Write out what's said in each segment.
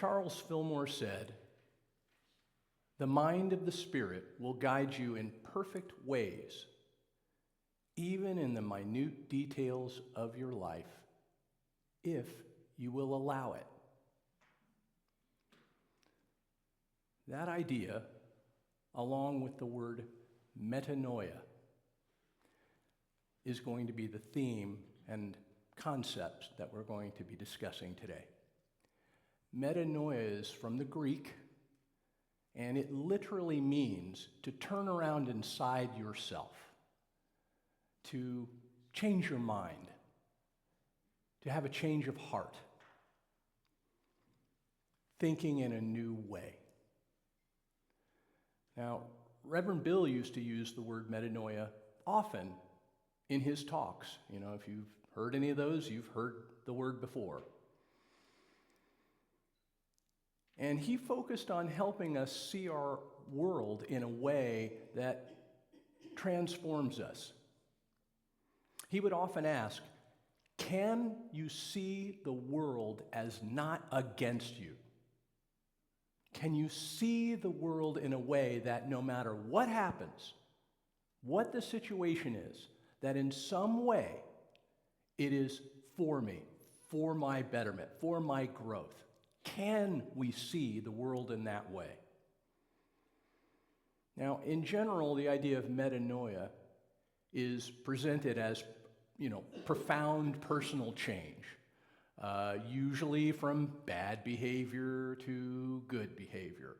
Charles Fillmore said, "The mind of the Spirit will guide you in perfect ways, even in the minute details of your life, if you will allow it." That idea, along with the word metanoia, is going to be the theme and concepts that we're going to be discussing today. Metanoia is from the Greek, and it literally means to turn around inside yourself, to change your mind, to have a change of heart, thinking in a new way. Now, Reverend Bill used to use the word metanoia often in his talks. You know, if you've heard any of those, you've heard the word before. And he focused on helping us see our world in a way that transforms us. He would often ask, can you see the world as not against you? Can you see the world in a way that no matter what happens, what the situation is, that in some way it is for me, for my betterment, for my growth? Can we see the world in that way? Now, in general, the idea of metanoia is presented as, profound personal change, usually from bad behavior to good behavior.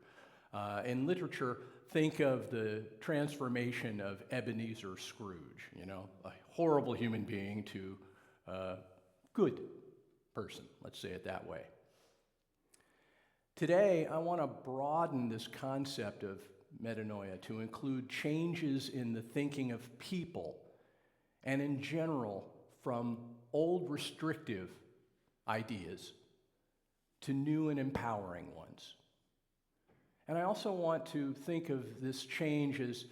In literature, think of the transformation of Ebenezer Scrooge, a horrible human being to a good person, let's say it that way. Today, I want to broaden this concept of metanoia to include changes in the thinking of people and in general from old restrictive ideas to new and empowering ones. And I also want to think of this change as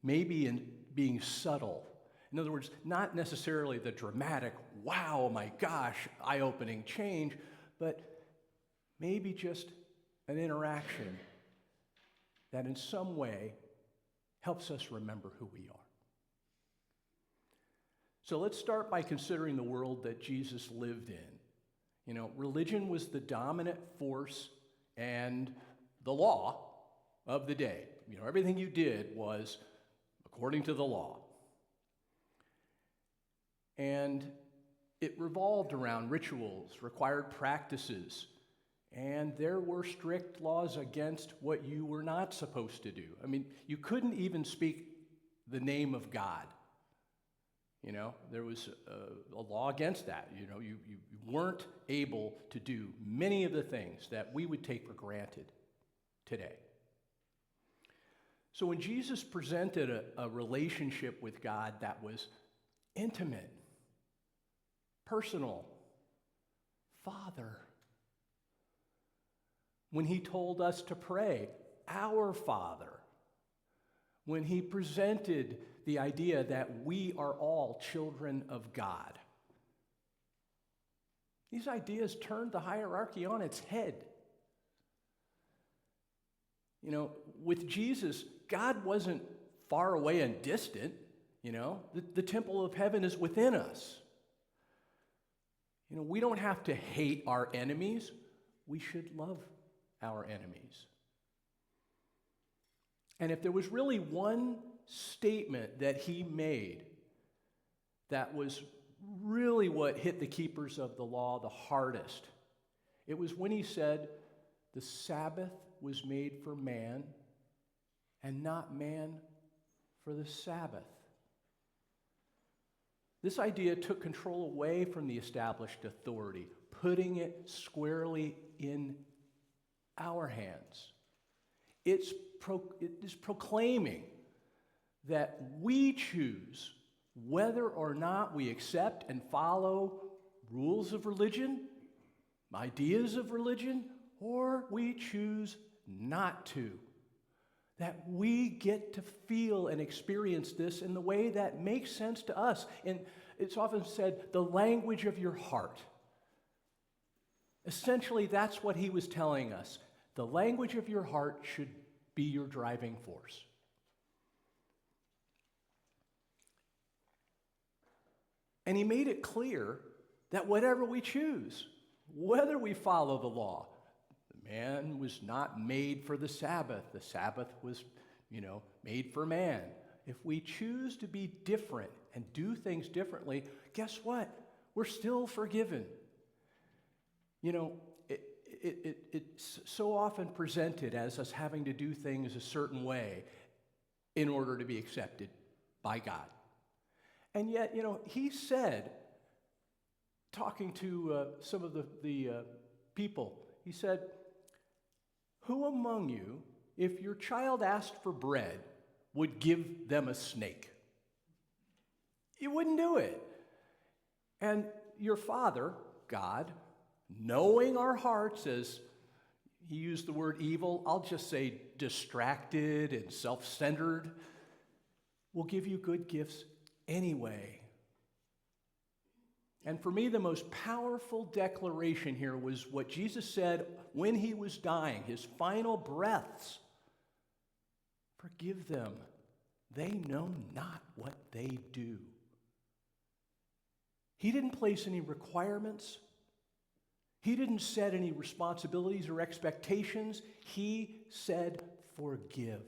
maybe in being subtle. In other words, not necessarily the dramatic, wow, my gosh, eye-opening change, but maybe just an interaction that in some way helps us remember who we are. So let's start by considering the world that Jesus lived in. Religion was the dominant force and the law of the day. Everything you did was according to the law. And it revolved around rituals, required practices, and there were strict laws against what you were not supposed to do. You couldn't even speak the name of God. There was a law against that. You weren't able to do many of the things that we would take for granted today. So when Jesus presented a relationship with God that was intimate, personal, Father, when he told us to pray, our Father, when he presented the idea that we are all children of God. These ideas turned the hierarchy on its head. With Jesus, God wasn't far away and distant. The temple of heaven is within us. We don't have to hate our enemies. We should love our enemies. And if there was really one statement that he made that was really what hit the keepers of the law the hardest, it was when he said, the Sabbath was made for man and not man for the Sabbath. This idea took control away from the established authority, putting it squarely in our hands. It is proclaiming that we choose whether or not we accept and follow rules of religion, ideas of religion, or we choose not to. That we get to feel and experience this in the way that makes sense to us. And it's often said, the language of your heart. Essentially, that's what he was telling us. The language of your heart should be your driving force. And he made it clear that whatever we choose, whether we follow the law, the man was not made for the Sabbath was, made for man. If we choose to be different and do things differently, guess what? We're still forgiven. It's so often presented as us having to do things a certain way in order to be accepted by God. And yet, he said, talking to some of the people, he said, "Who among you, if your child asked for bread, would give them a snake?" You wouldn't do it. And your Father, God, knowing our hearts, as he used the word evil, I'll just say distracted and self-centered, will give you good gifts anyway. And for me, the most powerful declaration here was what Jesus said when he was dying, his final breaths. "Forgive them. They know not what they do." He didn't place any requirements. He didn't set any responsibilities or expectations. He said, "Forgive."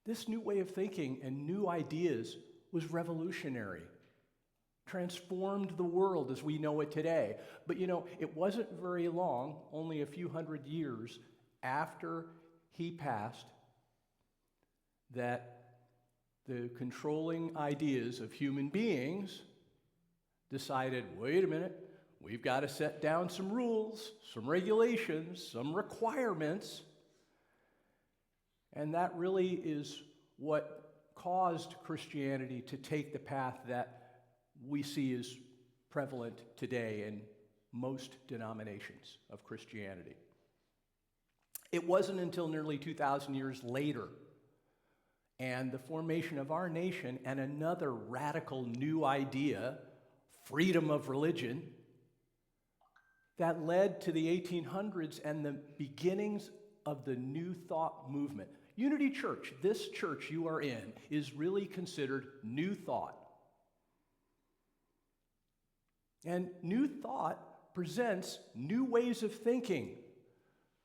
This new way of thinking and new ideas was revolutionary, transformed the world as we know it today. But it wasn't very long, only a few hundred years after he passed, that the controlling ideas of human beings decided, wait a minute, we've got to set down some rules, some regulations, some requirements. And that really is what caused Christianity to take the path that we see is prevalent today in most denominations of Christianity. It wasn't until nearly 2,000 years later and the formation of our nation and another radical new idea, freedom of religion, that led to the 1800s and the beginnings of the New Thought movement. Unity Church, this church you are in, is really considered New Thought. And New Thought presents new ways of thinking,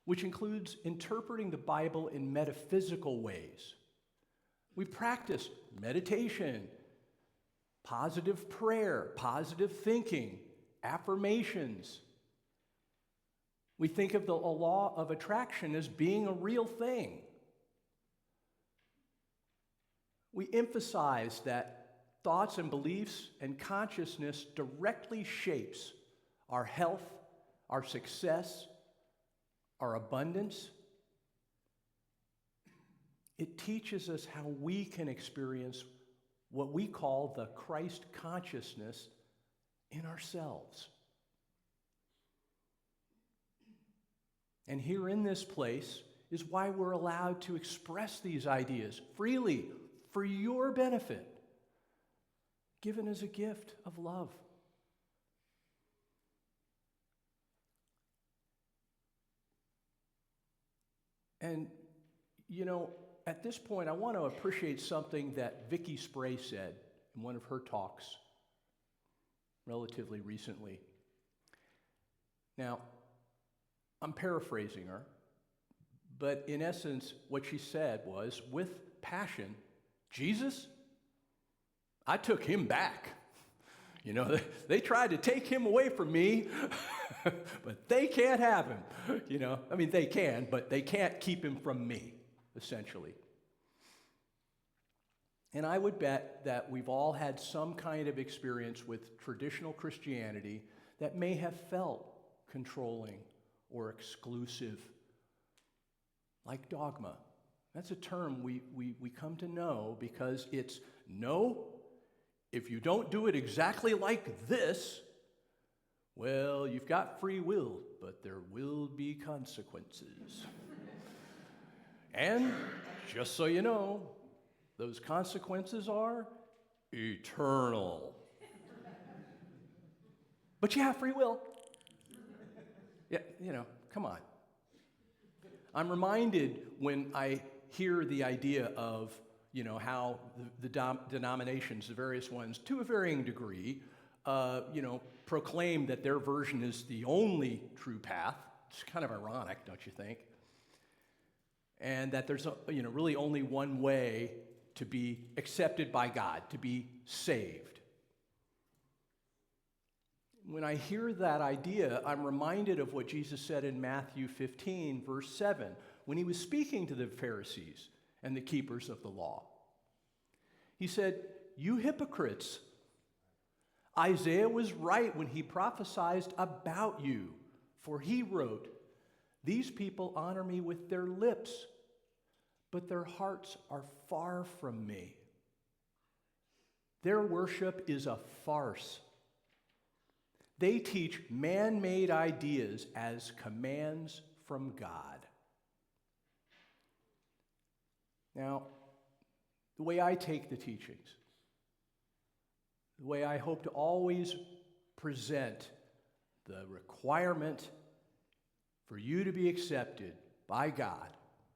which includes interpreting the Bible in metaphysical ways. We practice meditation, positive prayer, positive thinking, affirmations. We think of the law of attraction as being a real thing. We emphasize that thoughts and beliefs and consciousness directly shapes our health, our success, our abundance. It teaches us how we can experience what we call the Christ consciousness in ourselves. And here in this place is why we're allowed to express these ideas freely for your benefit, given as a gift of love. And, at this point, I want to appreciate something that Vicky Spray said in one of her talks relatively recently. Now, I'm paraphrasing her, but in essence, what she said was, with passion, Jesus, I took him back. They tried to take him away from me, but they can't have him. They can, but they can't keep him from me, essentially. And I would bet that we've all had some kind of experience with traditional Christianity that may have felt controlling or exclusive, like dogma. That's a term we come to know because it's no, if you don't do it exactly like this, well, you've got free will, but there will be consequences. And just so you know, those consequences are eternal. But you have free will. Yeah, come on. I'm reminded when I hear the idea of, how the denominations, the various ones, to a varying degree, proclaim that their version is the only true path. It's kind of ironic, don't you think? And that there's, really only one way to be accepted by God, to be saved. When I hear that idea, I'm reminded of what Jesus said in Matthew 15, verse 7, when he was speaking to the Pharisees and the keepers of the law. He said, "You hypocrites, Isaiah was right when he prophesied about you, for he wrote, 'These people honor me with their lips, but their hearts are far from me. Their worship is a farce. They teach man-made ideas as commands from God.'" Now, the way I take the teachings, the way I hope to always present the requirement for you to be accepted by God,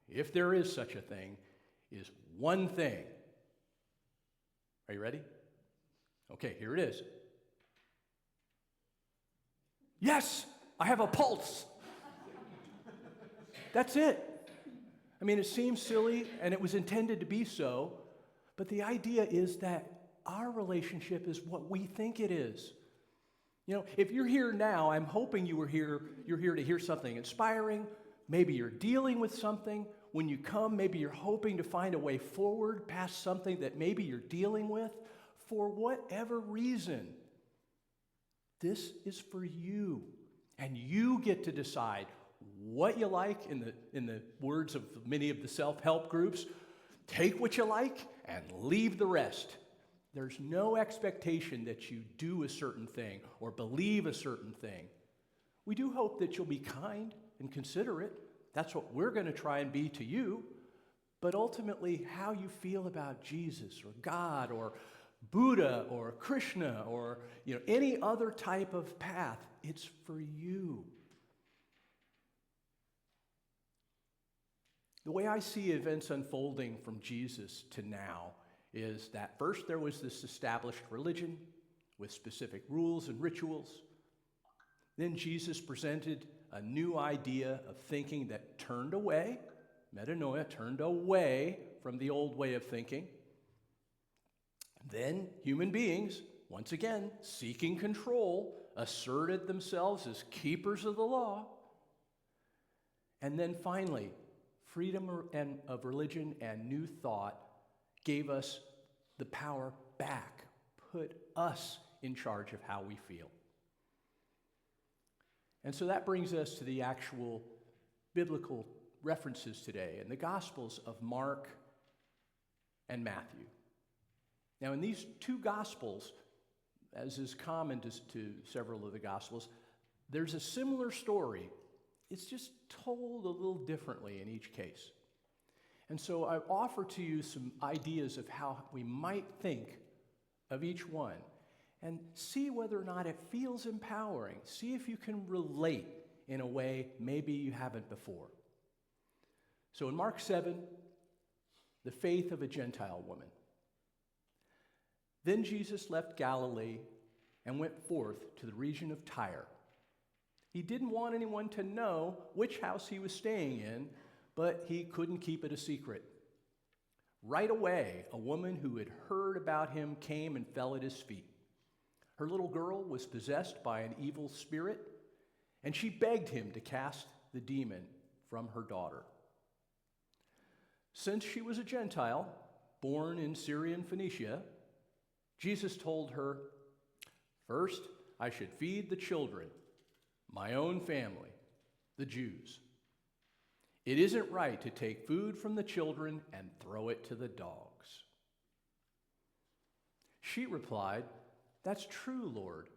if there is such a thing, is one thing. Are you ready? Okay, here it is. Yes, I have a pulse. That's it. I mean, it seems silly, and it was intended to be so, but the idea is that our relationship is what we think it is. If you're here now, I'm hoping you're here to hear something inspiring. Maybe you're dealing with something. When you come, maybe you're hoping to find a way forward past something that maybe you're dealing with. For whatever reason, this is for you. And you get to decide what you like. In the words of many of the self-help groups, take what you like and leave the rest. There's no expectation that you do a certain thing or believe a certain thing. We do hope that you'll be kind and considerate. That's what we're going to try and be to you. But ultimately, how you feel about Jesus or God or Buddha or Krishna or any other type of path, it's for you. The way I see events unfolding from Jesus to now is that first there was this established religion with specific rules and rituals. Then Jesus presented a new idea of thinking that turned away, metanoia, turned away from the old way of thinking. Then human beings, once again, seeking control, asserted themselves as keepers of the law. And then finally, freedom of religion and new thought gave us the power back, put us in charge of how we feel. And so that brings us to the actual biblical references today in the Gospels of Mark and Matthew. Now, in these two Gospels, as is common to several of the Gospels, there's a similar story. It's just told a little differently in each case. And so I offer to you some ideas of how we might think of each one and see whether or not it feels empowering. See if you can relate in a way maybe you haven't before. So in Mark 7, the faith of a Gentile woman. Then Jesus left Galilee and went forth to the region of Tyre. He didn't want anyone to know which house he was staying in, but he couldn't keep it a secret. Right away, a woman who had heard about him came and fell at his feet. Her little girl was possessed by an evil spirit, and she begged him to cast the demon from her daughter. Since she was a Gentile, born in Syrian Phoenicia, Jesus told her, "First, I should feed the children, my own family, the Jews. It isn't right to take food from the children and throw it to the dogs." She replied, "That's true, Lord,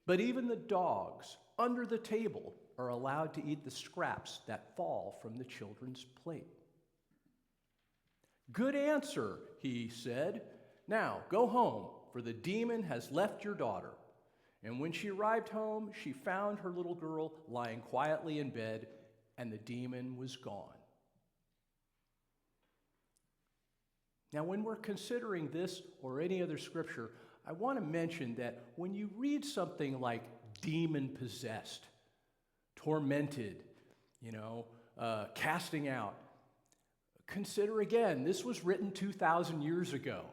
but even the dogs under the table are allowed to eat the scraps that fall from the children's plate." "Good answer," he said. Now, go home, for the demon has left your daughter." And when she arrived home, she found her little girl lying quietly in bed, and the demon was gone. Now, when we're considering this or any other scripture, I want to mention that when you read something like demon-possessed, tormented, casting out, consider again, this was written 2,000 years ago.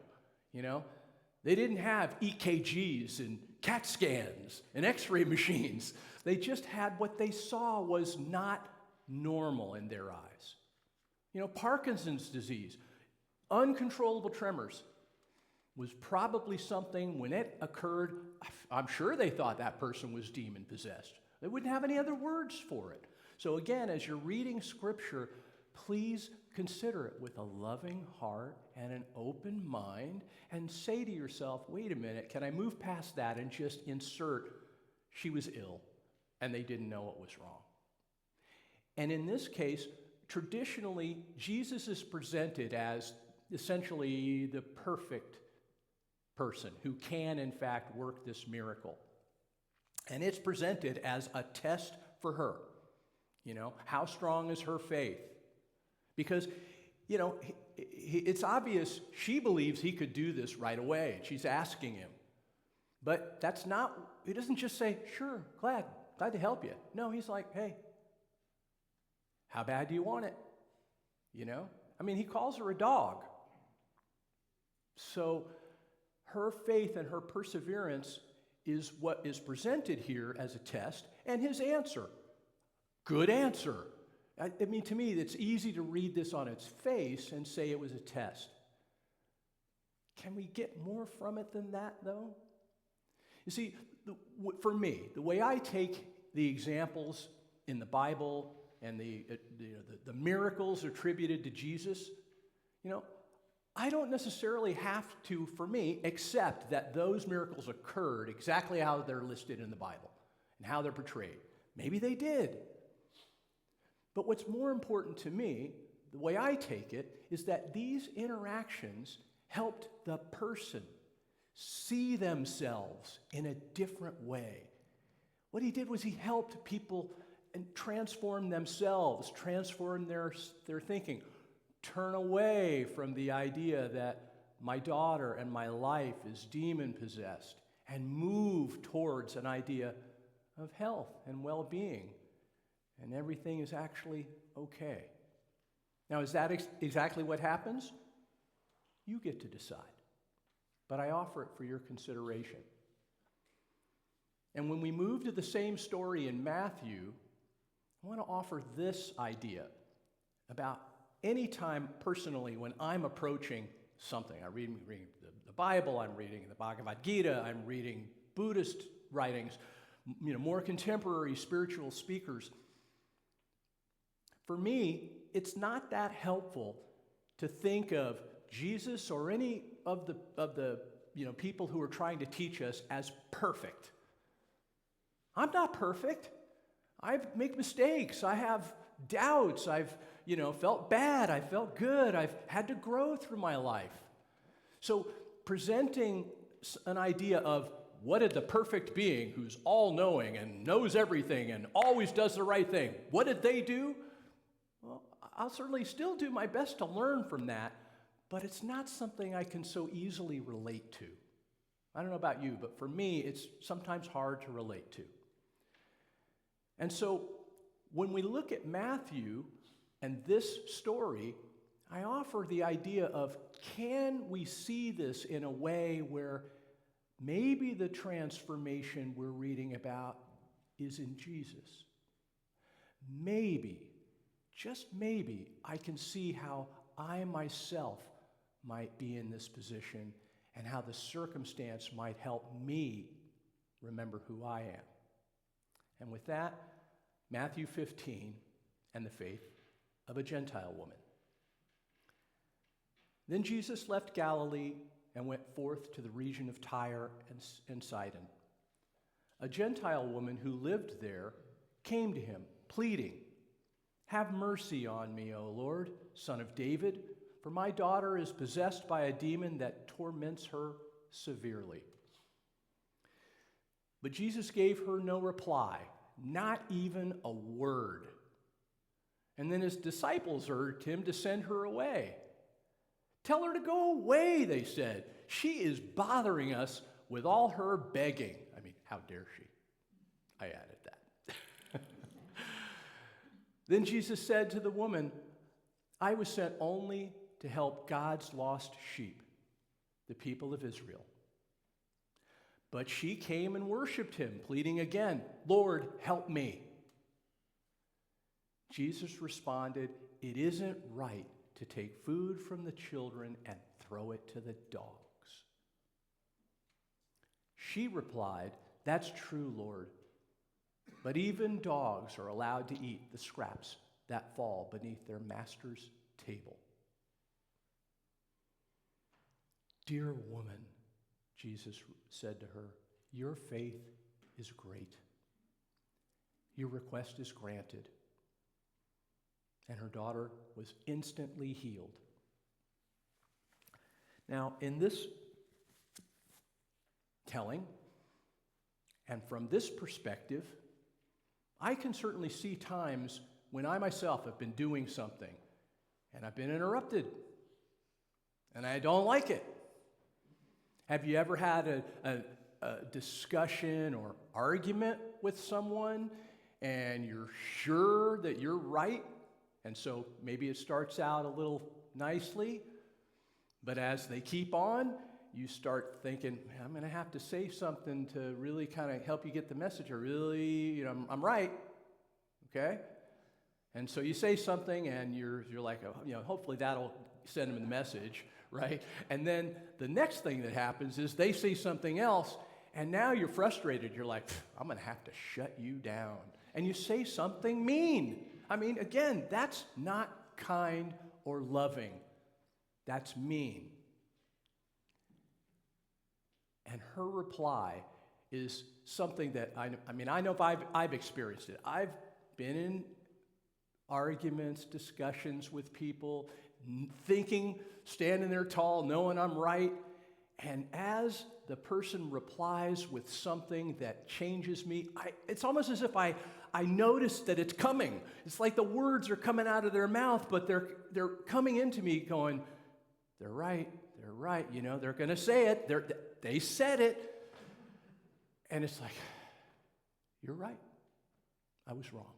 They didn't have EKGs and CAT scans and x-ray machines. They just had what they saw was not normal in their eyes. Parkinson's disease, uncontrollable tremors, was probably something, when it occurred, I'm sure they thought that person was demon-possessed. They wouldn't have any other words for it. So again, as you're reading Scripture, please consider it with a loving heart and an open mind, and say to yourself, wait a minute, can I move past that and just insert, she was ill, and they didn't know what was wrong. And in this case, traditionally, Jesus is presented as essentially the perfect person who can, in fact, work this miracle. And it's presented as a test for her. How strong is her faith? Because, it's obvious she believes he could do this right away. She's asking him. But that's not, he doesn't just say, sure, glad to help you. No, he's like, hey, how bad do you want it? He calls her a dog. So her faith and her perseverance is what is presented here as a test, and his answer, good answer. To me, it's easy to read this on its face and say it was a test. Can we get more from it than that, though? You see, for me, the way I take the examples in the Bible and the miracles attributed to Jesus, I don't necessarily have to, for me, accept that those miracles occurred exactly how they're listed in the Bible and how they're portrayed. Maybe they did. But what's more important to me, the way I take it, is that these interactions helped the person see themselves in a different way. What he did was he helped people and transform themselves, transform their thinking, turn away from the idea that my daughter and my life is demon-possessed, and move towards an idea of health and well-being, and everything is actually okay. Now, is that exactly what happens? You get to decide. But I offer it for your consideration. And when we move to the same story in Matthew, I want to offer this idea about any time personally when I'm approaching something. I'm reading the Bible, I'm reading the Bhagavad Gita, I'm reading Buddhist writings, more contemporary spiritual speakers. For me, it's not that helpful to think of Jesus or any of the people who are trying to teach us as perfect. I'm not perfect. I make mistakes. I have doubts. I've felt bad. I felt good. I've had to grow through my life. So presenting an idea of what did the perfect being who's all-knowing and knows everything and always does the right thing, what did they do? Well, I'll certainly still do my best to learn from that, but it's not something I can so easily relate to. I don't know about you, but for me, it's sometimes hard to relate to. And so when we look at Matthew and this story, I offer the idea of, can we see this in a way where maybe the transformation we're reading about is in Jesus? Maybe, just maybe, I can see how I myself might be in this position and how the circumstance might help me remember who I am. And with that, Matthew 15 and the faith of a Gentile woman. Then Jesus left Galilee and went forth to the region of Tyre and Sidon. A Gentile woman who lived there came to him, pleading, "Have mercy on me, O Lord, Son of David, for my daughter is possessed by a demon that torments her severely." But Jesus gave her no reply, not even a word. And then his disciples urged him to send her away. "Tell her to go away," they said. "She is bothering us with all her begging." I mean, how dare she? I added that. Then Jesus said to the woman, "I was sent only to help God's lost sheep, the people of Israel." But she came and worshiped him, pleading again, "Lord, help me." Jesus responded, "It isn't right to take food from the children and throw it to the dogs." She replied, "That's true, Lord, but even dogs are allowed to eat the scraps that fall beneath their master's table." "Dear woman," Jesus said to her, "your faith is great. Your request is granted." And her daughter was instantly healed. Now, in this telling, and from this perspective, I can certainly see times when I myself have been doing something and I've been interrupted and I don't like it. Have you ever had a discussion or argument with someone and you're sure that you're right? And so maybe it starts out a little nicely, but as they keep on, you start thinking, "I'm going to have to say something to really kind of help you get the message, or really, I'm right." Okay? And so you say something and you're like, hopefully that'll send them the message, right? And then the next thing that happens is they say something else, and now you're frustrated. You're like, "I'm going to have to shut you down." And you say something mean. I mean, again, that's not kind or loving. That's mean. And her reply is something that I know if I've experienced it. I've been in arguments, discussions with people, thinking, standing there tall, knowing I'm right. And as the person replies with something that changes me, it's almost as if I notice that it's coming. It's like the words are coming out of their mouth, but they're coming into me going, they're right, they're going to say it, they said it. And it's like, you're right, I was wrong.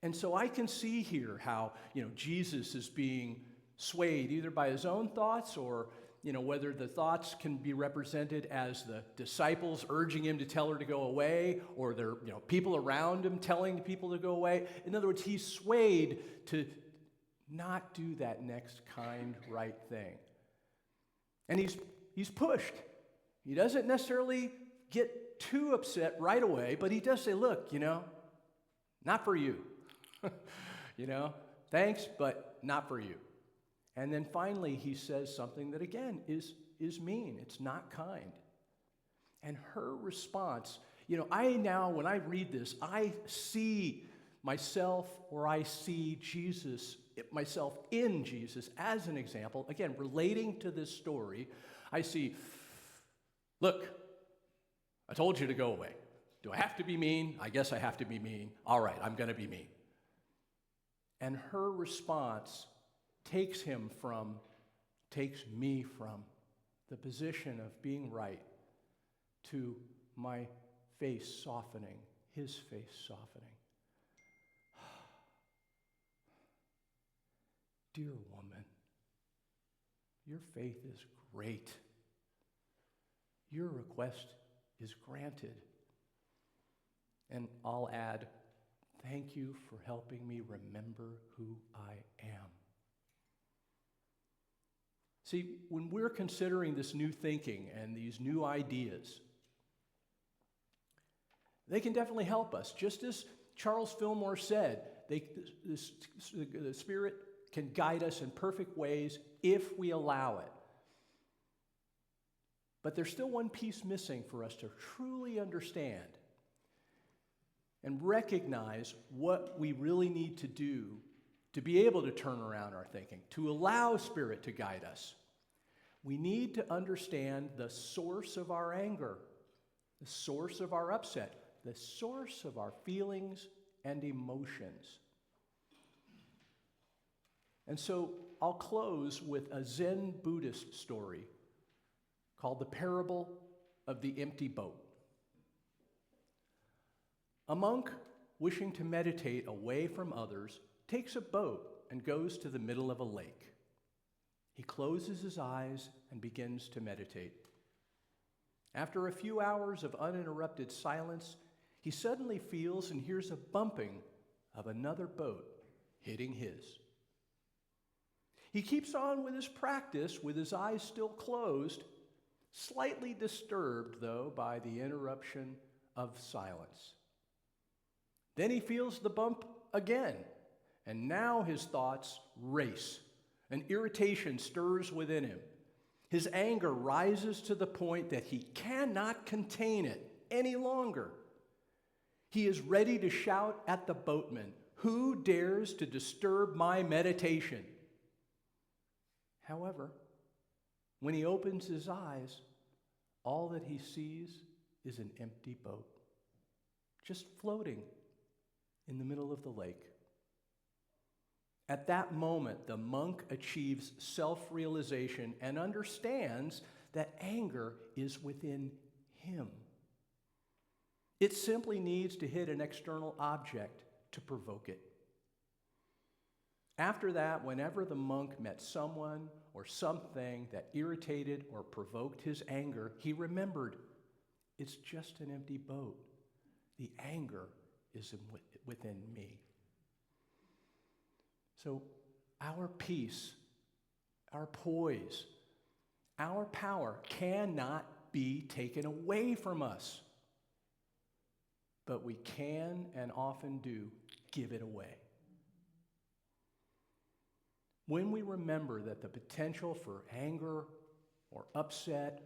And so I can see here how, Jesus is being swayed either by his own thoughts or, whether the thoughts can be represented as the disciples urging him to tell her to go away, or there, people around him telling the people to go away. In other words, he's swayed to not do that next kind, right thing. And he's pushed. He doesn't necessarily get too upset right away, but he does say, "Look, not for you. Thanks, but not for you." And then finally, he says something that, again, is mean. It's not kind. And her response, when I read this, I see myself, or I see Jesus, myself in Jesus as an example. Again, relating to this story, I see, "Look, I told you to go away. Do I have to be mean? I guess I have to be mean. All right, I'm going to be mean." And her response takes me from the position of being right to my face softening, his face softening. "Dear woman, your faith is great. Your request is granted." And I'll add, "Thank you for helping me remember who I am." See, when we're considering this new thinking and these new ideas, they can definitely help us. Just as Charles Fillmore said, the Spirit can guide us in perfect ways if we allow it. But there's still one piece missing for us to truly understand and recognize what we really need to do to be able to turn around our thinking, to allow Spirit to guide us, we need to understand the source of our anger, the source of our upset, the source of our feelings and emotions. And so I'll close with a Zen Buddhist story called The Parable of the Empty Boat. A monk, wishing to meditate away from others, takes a boat and goes to the middle of a lake. He closes his eyes and begins to meditate. After a few hours of uninterrupted silence, he suddenly feels and hears a bumping of another boat hitting his. He keeps on with his practice with his eyes still closed, slightly disturbed, though, by the interruption of silence. Then he feels the bump again, and now his thoughts race. An irritation stirs within him. His anger rises to the point that he cannot contain it any longer. He is ready to shout at the boatman, "Who dares to disturb my meditation?" However, when he opens his eyes, all that he sees is an empty boat, just floating in the middle of the lake. At that moment, the monk achieves self-realization and understands that anger is within him. It simply needs to hit an external object to provoke it. After that, whenever the monk met someone or something that irritated or provoked his anger, he remembered, it's just an empty boat. The anger is within me. So our peace, our poise, our power cannot be taken away from us. But we can and often do give it away. When we remember that the potential for anger or upset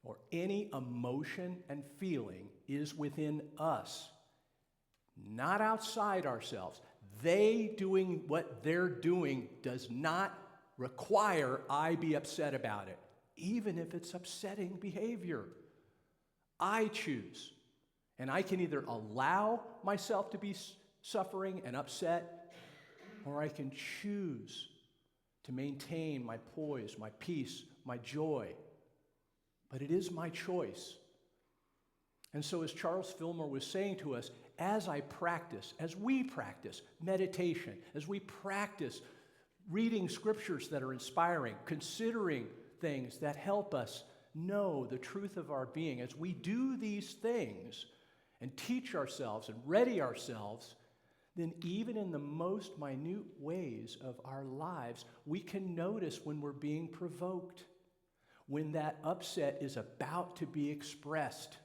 or any emotion and feeling is within us, not outside ourselves, they doing what they're doing does not require I be upset about it, even if it's upsetting behavior. I choose. And I can either allow myself to be suffering and upset, or I can choose to maintain my poise, my peace, my joy. But it is my choice. And so as Charles Fillmore was saying to us, as we practice meditation, as we practice reading scriptures that are inspiring, considering things that help us know the truth of our being, as we do these things and teach ourselves and ready ourselves, then even in the most minute ways of our lives, we can notice when we're being provoked, when that upset is about to be expressed.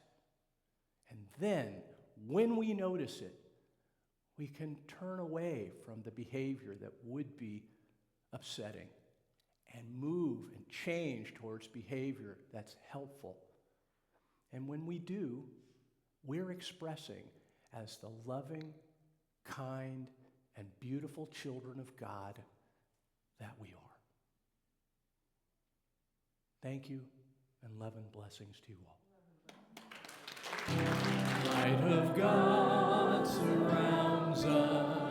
And then, when we notice it, we can turn away from the behavior that would be upsetting and move and change towards behavior that's helpful. And when we do, we're expressing as the loving, kind, and beautiful children of God that we are. Thank you, and love and blessings to you all. Light of God surrounds us.